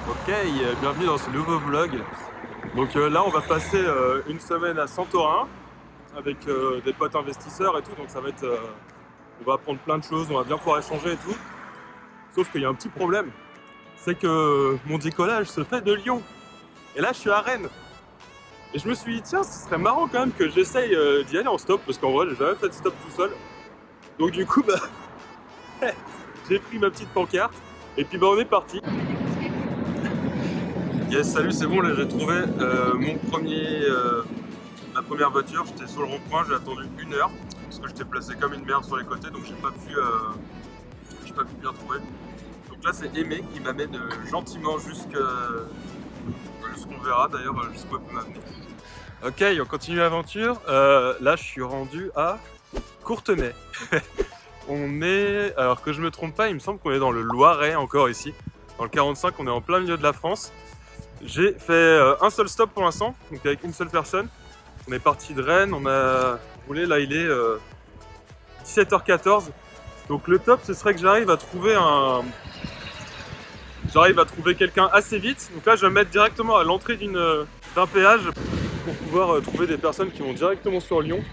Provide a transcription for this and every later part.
Ok, bienvenue dans ce nouveau vlog. Donc là on va passer une semaine à Santorin avec des potes investisseurs et tout, donc ça va être... on va apprendre plein de choses, on va bien pouvoir échanger et tout. Sauf qu'il y a un petit problème, c'est que mon décollage se fait de Lyon. Et là je suis à Rennes. Et je me suis dit tiens, ce serait marrant quand même que j'essaye d'y aller en stop, parce qu'en vrai j'ai jamais fait de stop tout seul. Donc du coup bah j'ai pris ma petite pancarte et puis bah on est parti. Yes, salut, c'est bon, là j'ai trouvé ma première voiture. J'étais sur le rond-point, j'ai attendu 1 heure parce que j'étais placé comme une merde sur les côtés, donc j'ai pas pu bien trouver. Donc là c'est Aimé qui m'amène gentiment jusqu'on verra d'ailleurs jusqu'où elle peut m'amener. Ok, on continue l'aventure. Là je suis rendu à Courtenay. On est, alors que je me trompe pas, il me semble qu'on est dans le Loiret encore ici. Dans le 45, on est en plein milieu de la France. J'ai fait un seul stop pour l'instant, donc avec une seule personne. On est parti de Rennes, on a roulé, là il est 17h14. Donc le top ce serait que j'arrive à trouver quelqu'un assez vite. Donc là je vais me mettre directement à l'entrée d'un péage pour pouvoir trouver des personnes qui vont directement sur Lyon.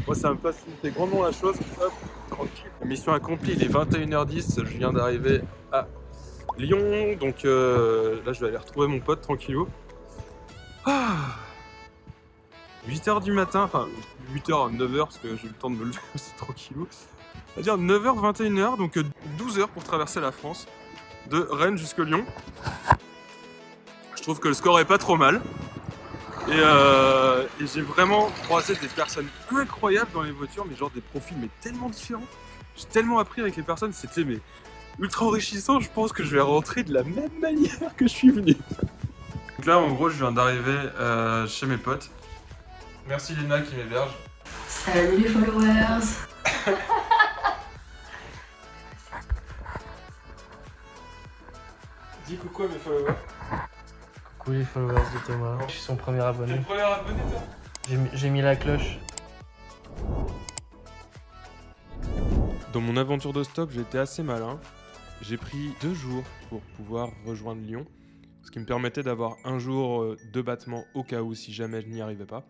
Moi ça va me faciliter grandement la chose. Hop, tranquille. Mission accomplie, il est 21h10, je viens d'arriver à Lyon, donc là je vais aller retrouver mon pote tranquillou. 8h du matin, enfin 8h, 9h parce que j'ai eu le temps de me lever aussi tranquillou. On va dire 9h, 21h, donc 12h pour traverser la France, de Rennes jusque Lyon. Je trouve que le score est pas trop mal. Et j'ai vraiment croisé des personnes incroyables dans les voitures, mais genre des profils mais tellement différents. J'ai tellement appris avec les personnes, c'était mais ultra enrichissant. Je pense que je vais rentrer de la même manière que je suis venu. Donc là en gros je viens d'arriver chez mes potes. Merci Léna qui m'héberge. Salut les followers. Dis coucou à mes followers. Coucou les followers de Thomas, je suis son premier T'es abonné. le premier abonné toi? J'ai mis la cloche. Dans mon aventure de stop, j'ai été assez malin. J'ai pris 2 jours pour pouvoir rejoindre Lyon, ce qui me permettait d'avoir un jour de battement au cas où si jamais je n'y arrivais pas.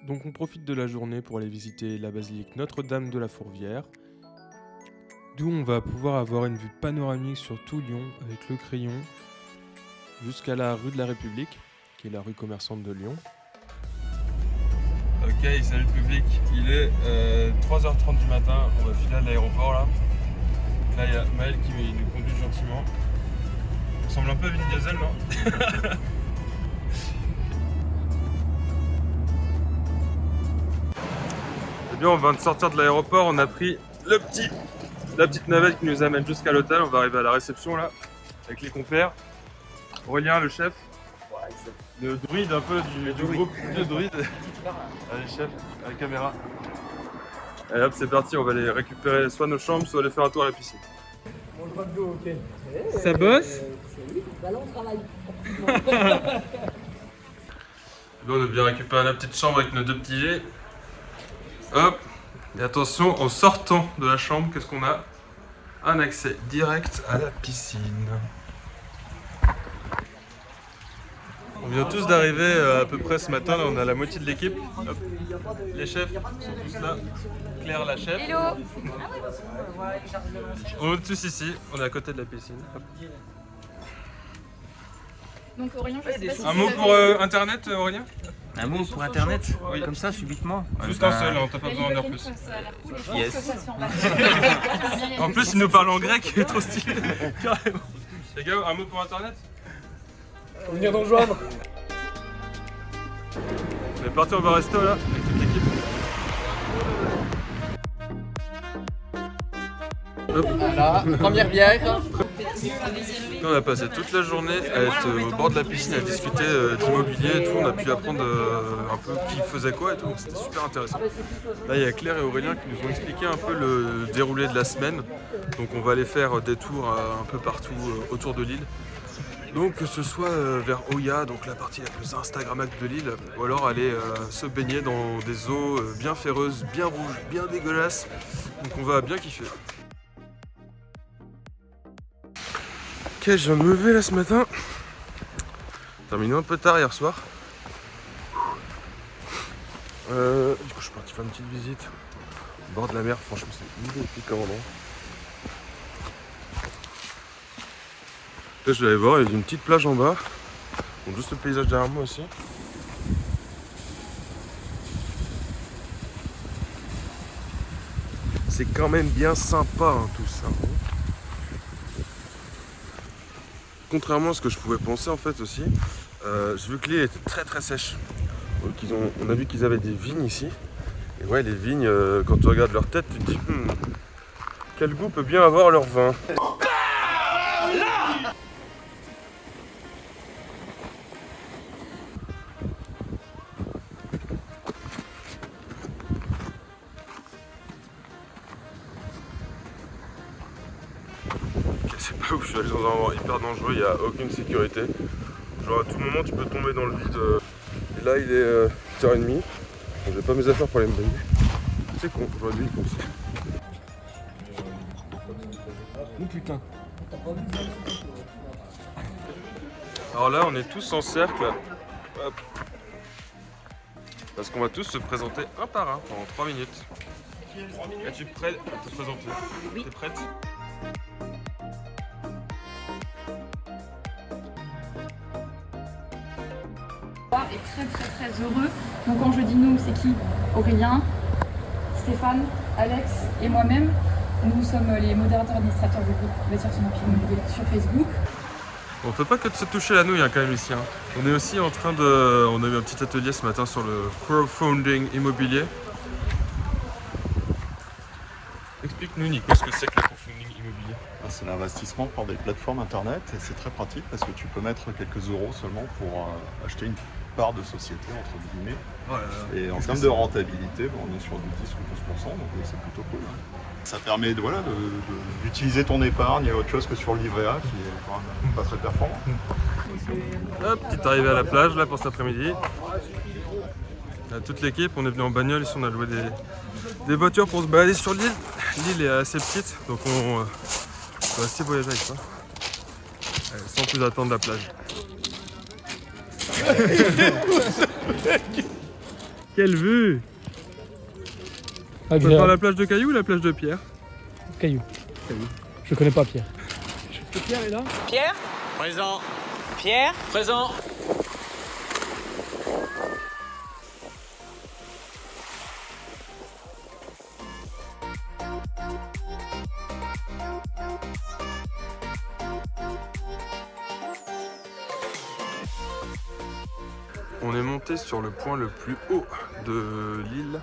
Donc on profite de la journée pour aller visiter la basilique Notre-Dame de la Fourvière, d'où on va pouvoir avoir une vue panoramique sur tout Lyon avec le crayon, jusqu'à la rue de la République, qui est la rue commerçante de Lyon. Ok, salut le public, il est 3h30 du matin, on va filer à l'aéroport là. Donc là il y a Maël qui nous conduit gentiment. Il ressemble un peu à Vin Diesel, non? Eh bien on vient de sortir de l'aéroport, on a pris la petite navette qui nous amène jusqu'à l'hôtel. On va arriver à la réception là, avec les compères. Aurélien le chef, le druide un peu du groupe, le druide. Allez chef, à la caméra. Allez hop c'est parti, on va aller récupérer soit nos chambres, soit aller faire un tour à la piscine. Ça bosse? Bah là on travaille. On a bien récupéré la petite chambre avec nos 2 petits jets. Hop, et attention, en sortant de la chambre, qu'est-ce qu'on a? Un accès direct à la piscine. On vient tous d'arriver à peu près ce matin, là, on a la moitié de l'équipe. Les chefs sont tous là. Claire la chef. Hello. On est tous ici, on est à côté de la piscine. Hop. Donc Aurélien, je sais pas si Un vous mot avez- pour internet Aurélien? Un mot pour internet? Oui. Comme ça, subitement? Juste un seul, hein, t'as pas La besoin d'en dire mécanique, plus. ça a l'air cool, et je pense Yes. que ça se fait en bas. En plus il nous parle en grec, il est trop stylé. Carrément. Les gars, un mot pour internet? Faut venir nous rejoindre. On est parti, on va rester là, avec toute l'équipe. Voilà, première bière. Nous, on a passé toute la journée à être au bord de la piscine, à discuter d'immobilier et tout. On a pu apprendre un peu qui faisait quoi et tout, donc c'était super intéressant. Là, il y a Claire et Aurélien qui nous ont expliqué un peu le déroulé de la semaine. Donc on va aller faire des tours un peu partout autour de l'île. Donc que ce soit vers Oya, donc la partie la plus instagrammable de l'île, ou alors aller se baigner dans des eaux bien ferreuses, bien rouges, bien dégueulasses. Donc on va bien kiffer. Ok, je viens de me lever là ce matin. Terminé un peu tard hier soir. Du coup, je suis parti faire une petite visite au bord de la mer. Franchement, c'est magnifique comme endroit. Là, je vais aller voir, il y a une petite plage en bas. Donc, juste le paysage derrière moi aussi. C'est quand même bien sympa hein, tout ça. Contrairement à ce que je pouvais penser en fait aussi, j'ai vu que l'île était très très sèche. Donc, on a vu qu'ils avaient des vignes ici. Et ouais, les vignes, quand tu regardes leur tête, tu te dis quel goût peut bien avoir leur vin. C'est pas où je suis allé dans un endroit hyper dangereux, il n'y a aucune sécurité. Genre à tout moment tu peux tomber dans le vide. Et là il est 8h30. Bon, j'ai pas mes affaires pour aller me baigner. C'est con, j'aurais dû y penser. Oh putain. Alors là on est tous en cercle. Hop. Parce qu'on va tous se présenter un par un pendant 3 minutes. Es-tu prêt à te présenter? Oui. T'es prête? Et très heureux. Donc quand je dis nous, c'est qui? Aurélien, Stéphane, Alex et moi-même. Nous sommes les modérateurs administrateurs du groupe Bâtir son empire immobilier sur Facebook. On peut pas que de se toucher la nouille hein, quand même ici. Hein. On est aussi en train de... On a eu un petit atelier ce matin sur le crowdfunding immobilier. Explique-nous Nico ce que c'est que le crowdfunding immobilier. C'est l'investissement par des plateformes internet et c'est très pratique parce que tu peux mettre quelques euros seulement pour acheter une part de société entre guillemets. Et en termes de rentabilité, on est sur du 10 ou 12%, donc c'est plutôt cool. Hein. Ça permet d'utiliser ton épargne autre chose que sur le livret A qui est quand même pas très performant. Hop, petite arrivée à la plage là pour cet après-midi. Toute l'équipe, on est venu en bagnole, ici on a loué des voitures pour se balader sur l'île. L'île est assez petite, donc on va assez voyager avec ça. Allez, sans plus attendre la plage. Quelle vue! On peut faire la plage de Caillou ou la plage de Pierre? Caillou. Je connais pas Pierre. Pierre est là? Pierre? Présent. Pierre? Présent. On est monté sur le point le plus haut de l'île.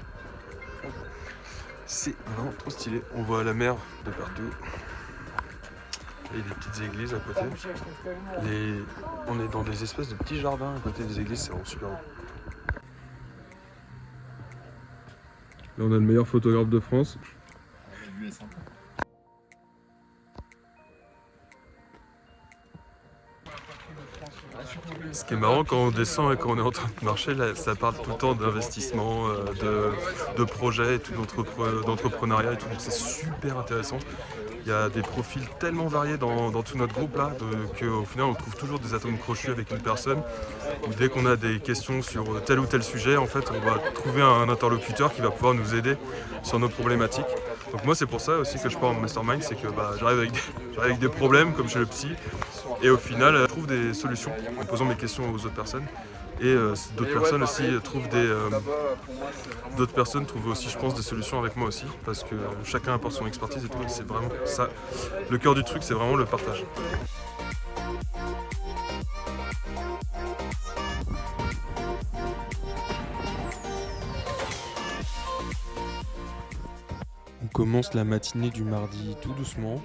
C'est vraiment trop stylé. On voit la mer de partout. Il y a des petites églises à côté. On est dans des espèces de petits jardins à côté des églises, c'est vraiment super beau. Là on a le meilleur photographe de France. Ce qui est marrant quand on descend et quand on est en train de marcher, là, ça parle tout le temps d'investissement, de projets et tout, d'entrepreneuriat et tout, donc c'est super intéressant. Il y a des profils tellement variés dans tout notre groupe là, qu'au final on trouve toujours des atomes crochus avec une personne. Dès qu'on a des questions sur tel ou tel sujet, en fait on va trouver un interlocuteur qui va pouvoir nous aider sur nos problématiques. Donc moi c'est pour ça aussi que je pars en mastermind, c'est que j'arrive avec des problèmes comme chez le psy. Et au final, je trouve des solutions en posant mes questions aux autres personnes. Et d'autres personnes aussi trouvent aussi, je pense, des solutions avec moi aussi. Parce que chacun apporte son expertise et tout. Et c'est vraiment ça. Le cœur du truc, c'est vraiment le partage. On commence la matinée du mardi tout doucement,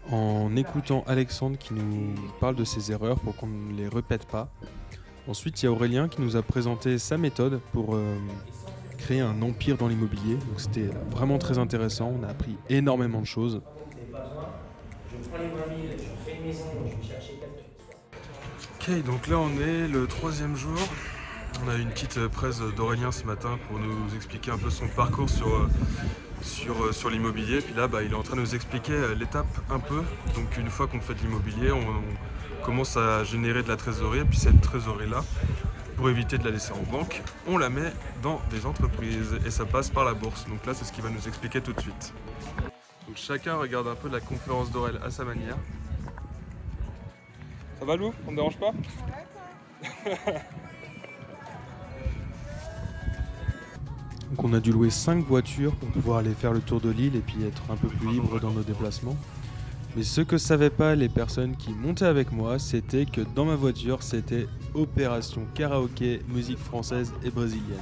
en écoutant Alexandre qui nous parle de ses erreurs pour qu'on ne les répète pas. Ensuite, il y a Aurélien qui nous a présenté sa méthode pour créer un empire dans l'immobilier. Donc c'était vraiment très intéressant, on a appris énormément de choses. Ok, donc là on est le 3e jour. On a eu une petite presse d'Aurélien ce matin pour nous expliquer un peu son parcours sur l'immobilier. Puis là, il est en train de nous expliquer l'étape un peu. Donc une fois qu'on fait de l'immobilier, on commence à générer de la trésorerie. Et puis cette trésorerie-là, pour éviter de la laisser en banque, on la met dans des entreprises et ça passe par la bourse. Donc là, c'est ce qu'il va nous expliquer tout de suite. Donc chacun regarde un peu la conférence d'Aurel à sa manière. Ça va Lou? On ne dérange pas? Donc on a dû louer 5 voitures pour pouvoir aller faire le tour de l'île et puis être un peu plus libre dans nos déplacements. Mais ce que savaient pas les personnes qui montaient avec moi, c'était que dans ma voiture, c'était opération karaoké, musique française et brésilienne.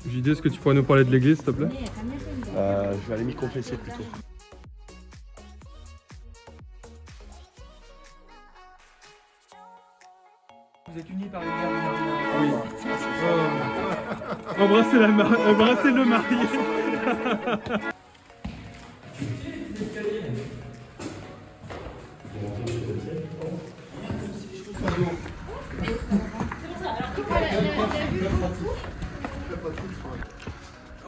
JD, est-ce que tu pourrais nous parler de l'église, s'il te plaît? Je vais aller m'y confesser plutôt. Vous êtes unis par une mère. Oui. Embrassez le marié.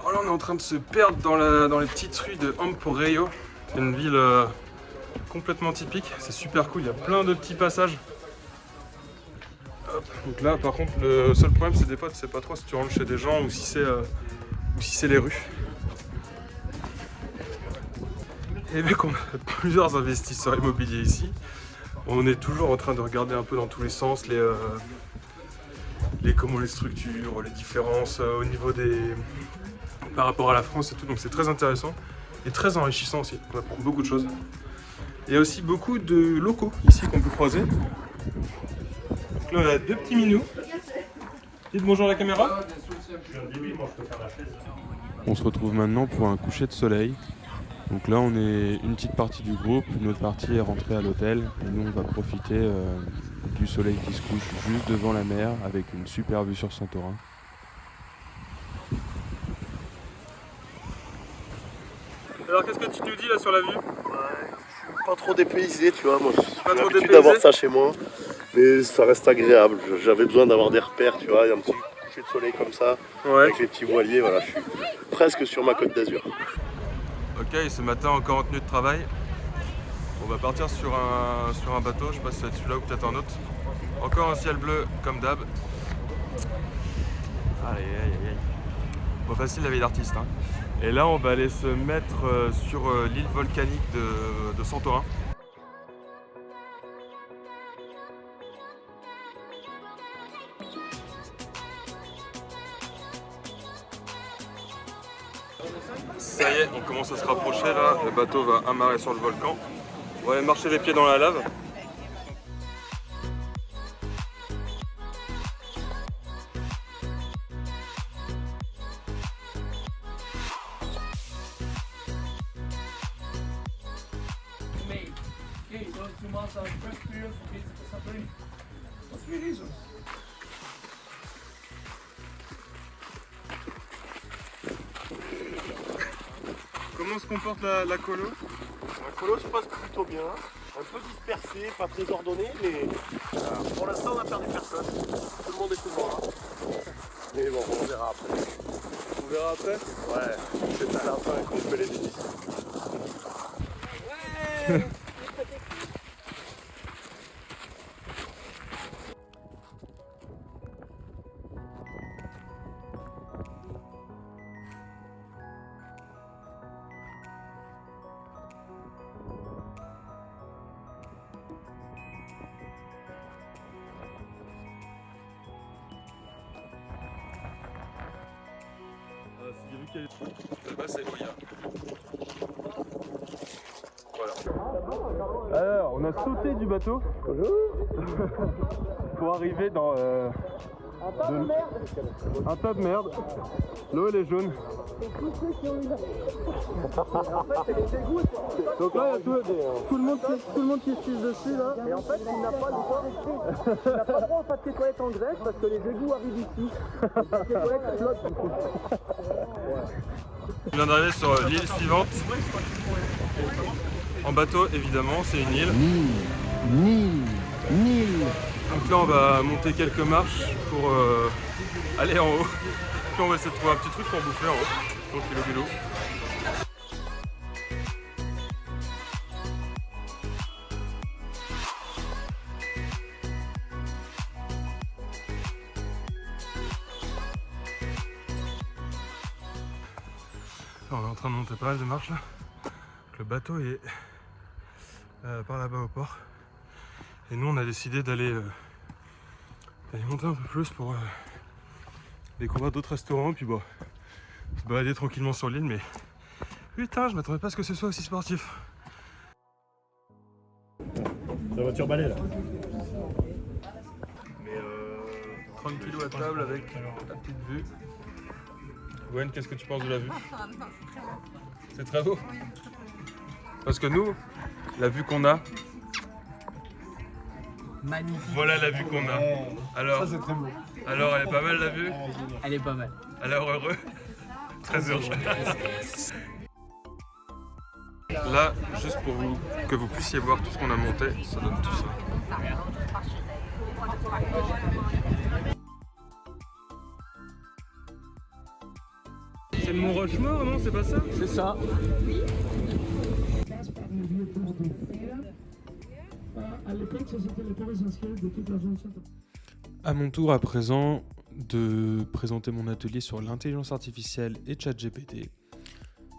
Alors là, on est en train de se perdre dans les petites rues de Emporeio. C'est une ville complètement typique, c'est super cool, il y a plein de petits passages. Hop. Donc là, par contre, le seul problème, c'est des fois, tu sais pas trop si tu rentres chez des gens ou si c'est les rues. Et vu qu'on a plusieurs investisseurs immobiliers ici, on est toujours en train de regarder un peu dans tous les sens comment les structures, les différences au niveau par rapport à la France et tout. Donc c'est très intéressant et très enrichissant aussi. On apprend beaucoup de choses. Il y a aussi beaucoup de locaux ici qu'on peut croiser. Donc là, on a 2 petits minous. Dites bonjour à la caméra. On se retrouve maintenant pour un coucher de soleil. Donc là, on est une petite partie du groupe, une autre partie est rentrée à l'hôtel. Et nous, on va profiter du soleil qui se couche juste devant la mer avec une super vue sur Santorin. Alors qu'est-ce que tu nous dis là sur la vue? Je suis pas trop dépaysé, tu vois. Moi, Pas j'ai trop l'habitude dépaysé d'avoir ça chez moi. Mais ça reste agréable. J'avais besoin d'avoir des repères, tu vois. Il y a un petit coucher de soleil comme ça, avec les petits voiliers. Voilà, je suis presque sur ma côte d'Azur. Ok, ce matin encore en tenue de travail. On va partir sur un bateau, je sais pas si ça va être celui-là ou peut-être un autre. Encore un ciel bleu comme d'hab. Aïe aïe aïe aïe. Pas facile la vie d'artiste. Hein. Et là on va aller se mettre sur l'île volcanique de Santorin. Ça y est, on commence à se rapprocher là, le bateau va amarrer sur le volcan. On va aller marcher les pieds dans la lave. Comment se comporte la colo? La colo se passe plutôt bien. Un peu dispersé, pas très ordonné, mais pour l'instant on n'a perdu personne. Tout le monde est toujours là. Mais bon, on verra après. On verra après? Ouais, c'est à la fin qu'on fait les décisions. Ouais. Là-bas c'est Oya. Voilà. Alors, on a sauté du bateau pour arriver Un tas de merde. L'eau elle est jaune. Donc là il y a tout le monde qui se pisse dessus là. Et en fait, il n'a pas le droit en faire tes toilettes en Grèce parce que les égouts arrivent ici. Les toilettes flottent du coup. On vient d'arriver sur l'île suivante. En bateau évidemment, c'est une île. Nil. Donc là on va monter quelques marches pour aller en haut. Puis on va essayer de trouver un petit truc pour bouffer en haut. Donc kilo. On est en train de monter pas mal de marches là. Le bateau est par là-bas au port. Et nous on a décidé d'aller monter un peu plus pour découvrir d'autres restaurants. Puis bon, se balader tranquillement sur l'île. Mais putain, je m'attendais pas à ce que ce soit aussi sportif. La voiture balai là. Mais tranquillou à table avec la petite vue. Gwen, qu'est-ce que tu penses de la vue? C'est très beau. Parce que nous, la vue qu'on a. Magnifique. Voilà la vue qu'on a. Alors, Ça c'est très beau. alors, elle est pas mal la vue? Elle est pas mal. Alors heureux? Très heureux. Là, juste pour que vous puissiez voir tout ce qu'on a monté, ça donne tout ça. C'est le Mont Rochemort, non? C'est pas ça? C'est ça. À mon tour à présent de présenter mon atelier sur l'intelligence artificielle et ChatGPT.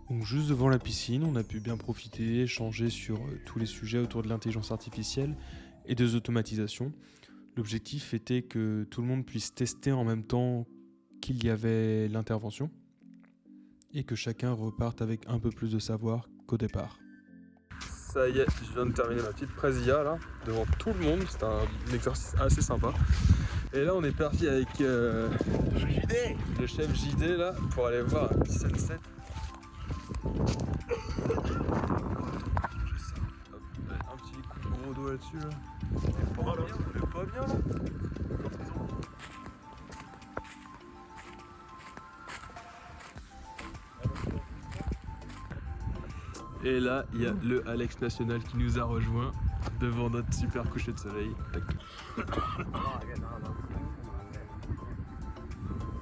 Donc juste devant la piscine, on a pu bien profiter, échanger sur tous les sujets autour de l'intelligence artificielle et des automatisations. L'objectif était que tout le monde puisse tester en même temps qu'il y avait l'intervention et que chacun reparte avec un peu plus de savoir qu'au départ. Ça y est, je viens de terminer ma petite presse IA là, devant tout le monde. C'était un exercice assez sympa. Et là, on est parti avec le chef JD là pour aller voir un petit sunset. Hop, un petit coup de gros dos là-dessus là. Il est pas bien là. Et là, il y a le Alex National qui nous a rejoint devant notre super coucher de soleil.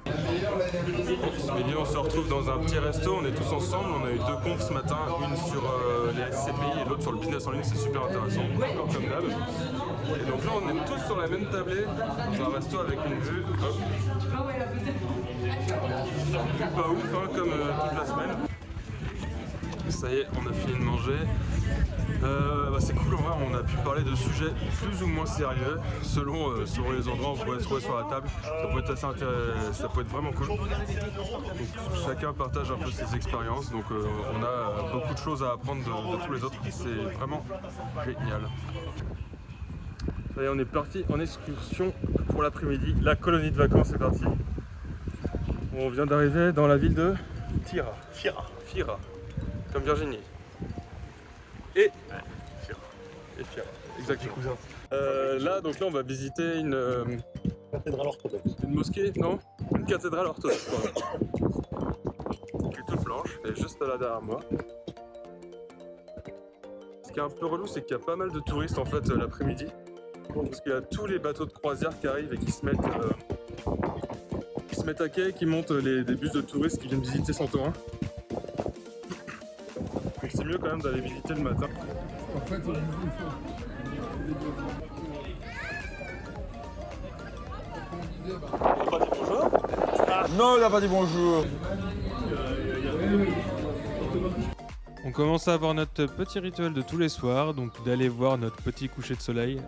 Et on se retrouve dans un petit resto, on est tous ensemble, on a eu 2 confs ce matin, une sur les SCPI et l'autre sur le business en ligne, c'est super intéressant, encore comme d'hab. Et donc là on est tous sur la même tablée, dans un resto avec une vue, hop. Pas ouf hein, comme toute la semaine. Ça y est, on a fini de manger. C'est cool, en vrai, on a pu parler de sujets plus ou moins sérieux selon les endroits où on pourrait se trouver sur la table. Ça peut être assez intéressant, ça peut être vraiment cool. Donc, chacun partage un peu ses expériences, donc on a beaucoup de choses à apprendre de tous les autres. C'est vraiment génial. Ça y est, on est parti en excursion pour l'après-midi. La colonie de vacances est partie. On vient d'arriver dans la ville de Fira. Comme Virginie. Et Fira. Exactement. Là, on va visiter une Cathédrale orthodoxe. une mosquée, non? Une cathédrale orthodoxe, pardon. Qui est toute blanche, elle est juste là derrière moi. Ce qui est un peu relou, c'est qu'il y a pas mal de touristes en fait l'après-midi. Parce qu'il y a tous les bateaux de croisière qui arrivent et qui se mettent à quai, qui montent des bus de touristes qui viennent visiter Santorin. Donc c'est mieux quand même d'aller visiter le matin. En fait, On n'a pas dit bonjour? Non, il n'a pas dit bonjour. On commence à avoir notre petit rituel de tous les soirs, donc d'aller voir notre petit coucher de soleil.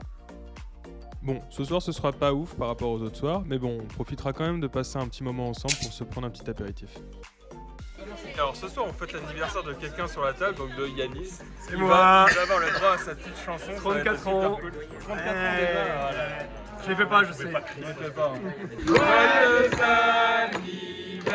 Bon, ce soir ce sera pas ouf par rapport aux autres soirs, mais bon, on profitera quand même de passer un petit moment ensemble pour se prendre un petit apéritif. Alors ce soir on fête l'anniversaire de quelqu'un sur la table, donc de Yanis. C'est Il moi. va avoir le droit à sa petite chanson. 34 ans. Cool. 34 ans déjà. Je les fais pas, je sais. Je les fais pas. Joyeux anniversaire.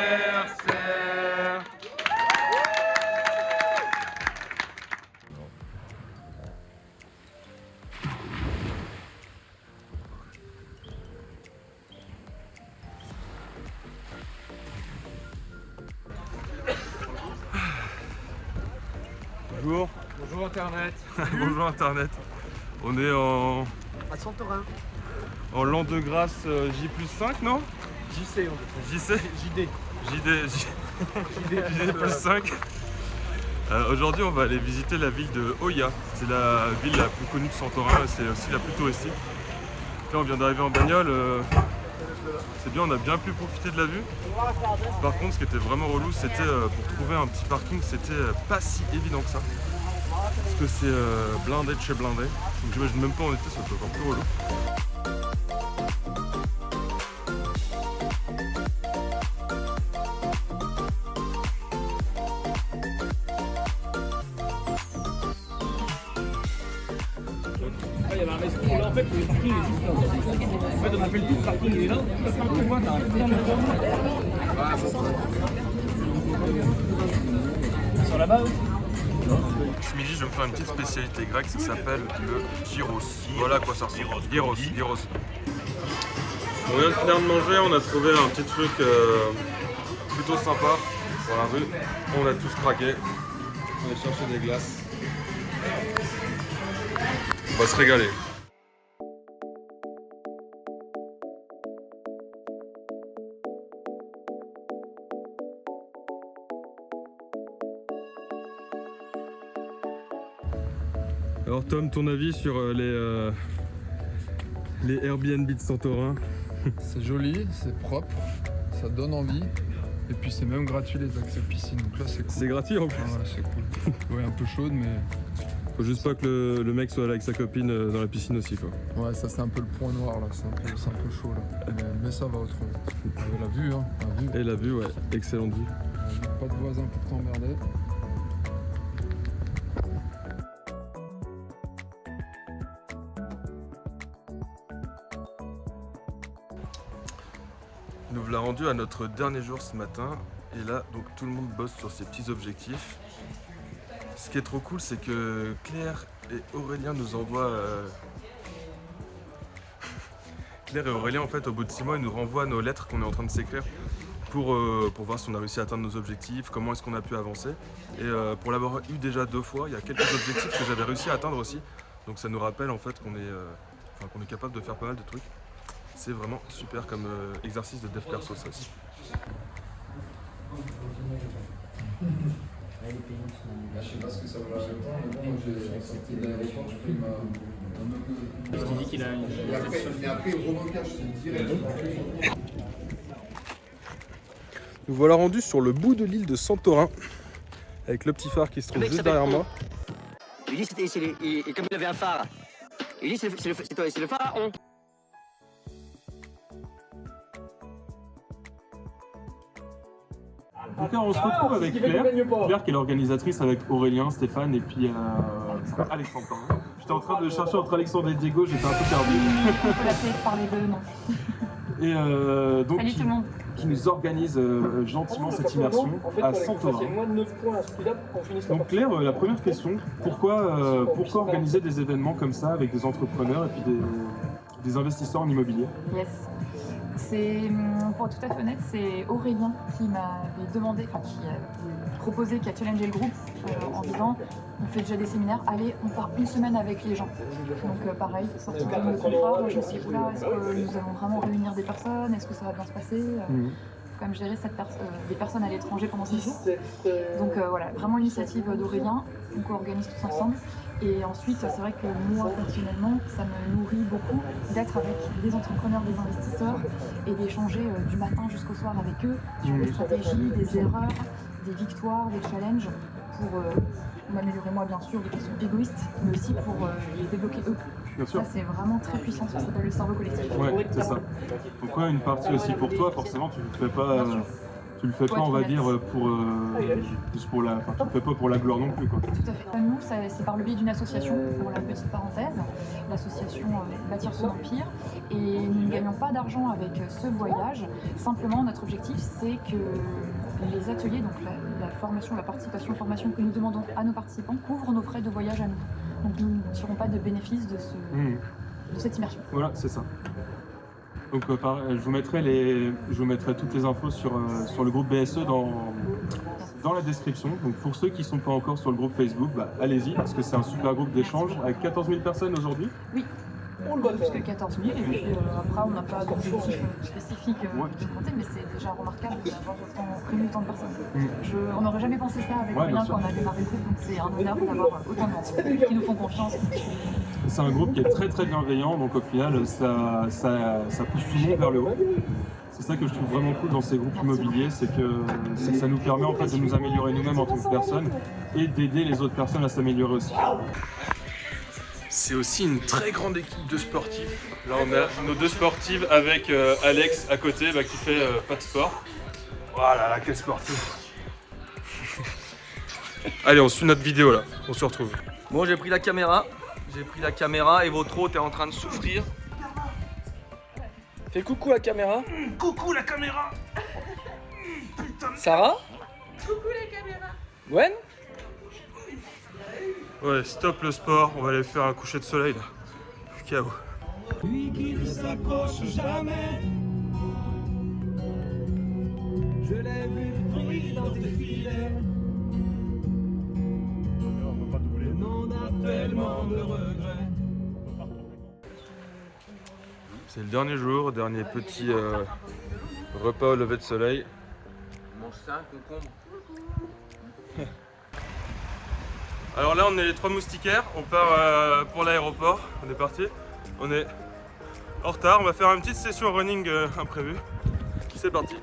Bonjour. Bonjour Internet. Bonjour Internet. On est en À Santorin. l'an de grâce J+5, non? JC, JC JD. JD plus 5. Aujourd'hui, on va aller visiter la ville de Oia. C'est la ville la plus connue de Santorin et c'est aussi la plus touristique. Là, on vient d'arriver en bagnole. C'est bien, on a bien pu profiter de la vue. Par contre, ce qui était vraiment relou, c'était pour trouver un petit parking, c'était pas si évident que ça. Parce que c'est blindé de chez blindé. Donc j'imagine même pas où on était, c'est encore plus relou. Il y avait un resto là, en fait, le parking est juste là. En fait, on a fait le tour, le parking est là. Tu vois, t'as un peu sur la base. Ce midi, je vais me faire une petite spécialité grecque, ça s'appelle le gyros. Voilà à quoi ça ressemble. Gyros. On vient de finir de manger, on a trouvé un petit truc plutôt sympa dans la rue. On a tous craqué. On va chercher des glaces. On va se régaler. Alors Tom, ton avis sur les Airbnb de Santorin? C'est joli, c'est propre, ça donne envie. Et puis c'est même gratuit les accès piscine, donc là c'est cool. C'est gratuit en plus. Ah ouais, c'est cool. Ouais, un peu chaude, mais... Faut juste pas que le mec soit là avec sa copine dans la piscine aussi, quoi. Ouais, ça c'est un peu le point noir là, c'est un peu chaud là. Mais ça va autrement. La vue, hein, la vue. Et la vue, ouais, excellente vue. Pas de voisins pour t'emmerder. Nous voilà rendus à notre dernier jour ce matin. Et là, donc tout le monde bosse sur ses petits objectifs. Ce qui est trop cool, c'est que Claire et Aurélien nous envoient... Claire et Aurélien, en fait, au bout de 6 mois, ils nous renvoient nos lettres qu'on est en train de s'écrire pour voir si on a réussi à atteindre nos objectifs, comment est-ce qu'on a pu avancer. Et pour l'avoir eu déjà 2 fois, il y a quelques objectifs que j'avais réussi à atteindre aussi. Donc ça nous rappelle en fait qu'on est capable de faire pas mal de trucs. C'est vraiment super comme exercice de dev perso, ça aussi. Je sais pas ce que ça va rajouter, mais bon, j'ai sorti de l'aéroport, je pris ma... Je t'ai dit qu'il a une... Et après il remonte, je te le dirai. Nous voilà rendus sur le bout de l'île de Santorin, avec le petit phare qui se trouve juste derrière moi. Ulysse, comme il avait un phare. Ulysse, c'est le pharaon. Donc là, on se retrouve avec Claire. Claire qui est l'organisatrice avec Aurélien, Stéphane et puis Alexandre. J'étais en train de chercher entre Alexandre et Diego, j'étais un peu perdu. On peut l'appeler par les deux, non. Et donc, Salut tout le monde. Qui nous organise gentiment cette immersion à Santorin. Donc Claire, la première question, pourquoi organiser des événements comme ça avec des entrepreneurs et puis des investisseurs en immobilier? Yes. Pour être tout à fait honnête, c'est Aurélien qui m'avait demandé, enfin qui a proposé, qui a challengé le groupe en disant on fait déjà des séminaires, allez, on part une semaine avec les gens. Donc pareil, sortir de nos confort, je me suis dit oula, est-ce que nous allons vraiment réunir des personnes, est-ce que ça va bien se passer Quand même gérer des personnes à l'étranger pendant 6 jours. Donc voilà, vraiment l'initiative d'Aurélien, donc on organise tous ensemble. Et ensuite, c'est vrai que moi, personnellement, ça me nourrit beaucoup d'être avec des entrepreneurs, des investisseurs et d'échanger du matin jusqu'au soir avec eux sur des stratégies, des erreurs, des victoires, des challenges pour m'améliorer moi, bien sûr, des questions égoïstes, mais aussi pour les débloquer eux. Bien sûr. Ça, c'est vraiment très puissant, ça s'appelle le cerveau collectif. Ouais, c'est ça. Pourquoi une partie aussi pour toi, forcément, tu Tu le fais pas, Ouais, on va tu dire, juste pour la... Enfin, tu le fais pas pour la gloire non plus, quoi. Tout à fait. Nous, c'est par le biais d'une association, pour la petite parenthèse, l'association Bâtir son Empire. Et nous ne gagnons pas d'argent avec ce voyage. Simplement, notre objectif, c'est que les ateliers, donc la formation, la participation, formation que nous demandons à nos participants, couvrent nos frais de voyage à nous. Donc nous ne tirons pas de bénéfice de cette immersion. Voilà, c'est ça. Donc je vous mettrai toutes les infos sur le groupe BSE dans la description. Donc pour ceux qui ne sont pas encore sur le groupe Facebook, allez-y, parce que c'est un super groupe d'échange avec 14 000 personnes aujourd'hui. Oui, plus que 14 000, et puis après on n'a pas d'objectif spécifique de monter, mais c'est déjà remarquable d'avoir prévu autant de personnes. On n'aurait jamais pensé ça avec les moyens quand on a démarré le groupe, donc c'est un honneur d'avoir autant de monde qui nous font confiance. C'est un groupe qui est très très bienveillant, donc au final ça pousse tout le monde vers le haut. C'est ça que je trouve vraiment cool dans ces groupes immobiliers, c'est que ça nous permet en fait de nous améliorer nous-mêmes en tant que personnes et d'aider les autres personnes à s'améliorer aussi. C'est aussi une très grande équipe de sportifs. Là on a nos deux sportives avec Alex à côté qui fait pas de sport. Voilà, là, quel sportif. Allez, on suit notre vidéo là, on se retrouve. Bon, j'ai pris la caméra et votre hôte est en train de souffrir. Fais coucou la caméra. Coucou la caméra. Sarah. Coucou la caméra. Gwen. Ouais, stop le sport, on va aller faire un coucher de soleil là. KO. Lui qui ne s'accroche jamais. Je l'ai vu briller dans tes filets. Le monde a tellement de regrets. C'est le dernier jour, dernier petit repas au lever de soleil. On mange ça, un concombre. Alors là on est les 3 moustiquaires, on part pour l'aéroport, on est parti. On est en retard, on va faire une petite session running imprévue. C'est parti.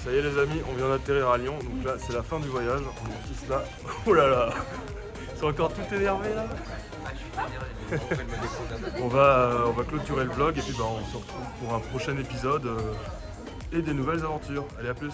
Ça y est les amis, on vient d'atterrir à Lyon, donc là c'est la fin du voyage, on est tous là. Oh là là, ils sont encore tout énervés là. on va clôturer le vlog et puis on se retrouve pour un prochain épisode et des nouvelles aventures. Allez, à plus.